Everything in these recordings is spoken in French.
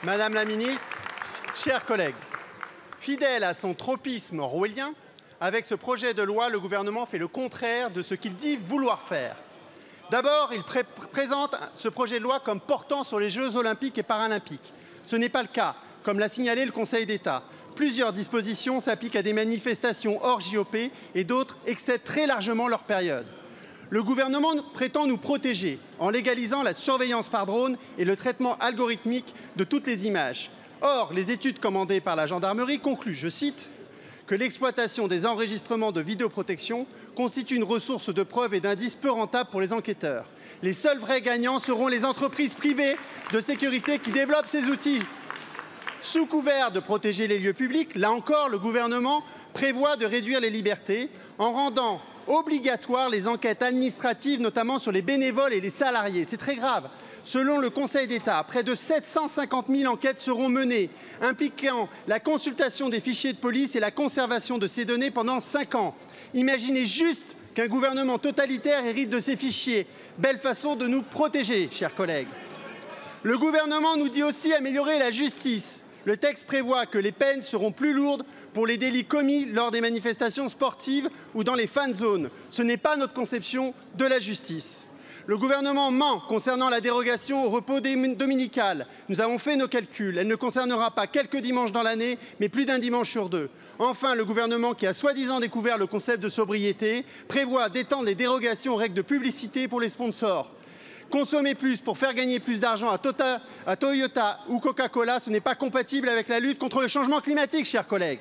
Madame la ministre, chers collègues, fidèle à son tropisme orwellien, avec ce projet de loi, le gouvernement fait le contraire de ce qu'il dit vouloir faire. D'abord, il présente ce projet de loi comme portant sur les Jeux olympiques et paralympiques. Ce n'est pas le cas, comme l'a signalé le Conseil d'État. Plusieurs dispositions s'appliquent à des manifestations hors JOP et d'autres excèdent très largement leur période. Le gouvernement prétend nous protéger en légalisant la surveillance par drone et le traitement algorithmique de toutes les images. Or, les études commandées par la gendarmerie concluent, je cite, que l'exploitation des enregistrements de vidéoprotection constitue une ressource de preuves et d'indices peu rentable pour les enquêteurs. Les seuls vrais gagnants seront les entreprises privées de sécurité qui développent ces outils. Sous couvert de protéger les lieux publics, là encore, le gouvernement prévoit de réduire les libertés en rendant obligatoires les enquêtes administratives, notamment sur les bénévoles et les salariés. C'est très grave. Selon le Conseil d'État, près de 750 000 enquêtes seront menées, impliquant la consultation des fichiers de police et la conservation de ces données pendant 5 ans. Imaginez juste qu'un gouvernement totalitaire hérite de ces fichiers. Belle façon de nous protéger, chers collègues. Le gouvernement nous dit aussi améliorer la justice. Le texte prévoit que les peines seront plus lourdes pour les délits commis lors des manifestations sportives ou dans les fan zones. Ce n'est pas notre conception de la justice. Le gouvernement ment concernant la dérogation au repos dominical. Nous avons fait nos calculs. Elle ne concernera pas quelques dimanches dans l'année, mais plus d'un dimanche sur 2. Enfin, le gouvernement, qui a soi-disant découvert le concept de sobriété, prévoit d'étendre les dérogations aux règles de publicité pour les sponsors. Consommer plus pour faire gagner plus d'argent à Toyota ou Coca-Cola, ce n'est pas compatible avec la lutte contre le changement climatique, chers collègues.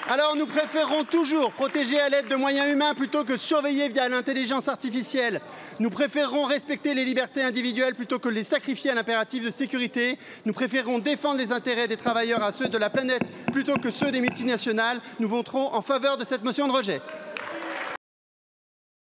Alors nous préférons toujours protéger à l'aide de moyens humains plutôt que surveiller via l'intelligence artificielle. Nous préférons respecter les libertés individuelles plutôt que les sacrifier à l'impératif de sécurité. Nous préférons défendre les intérêts des travailleurs à ceux de la planète plutôt que ceux des multinationales. Nous voterons en faveur de cette motion de rejet.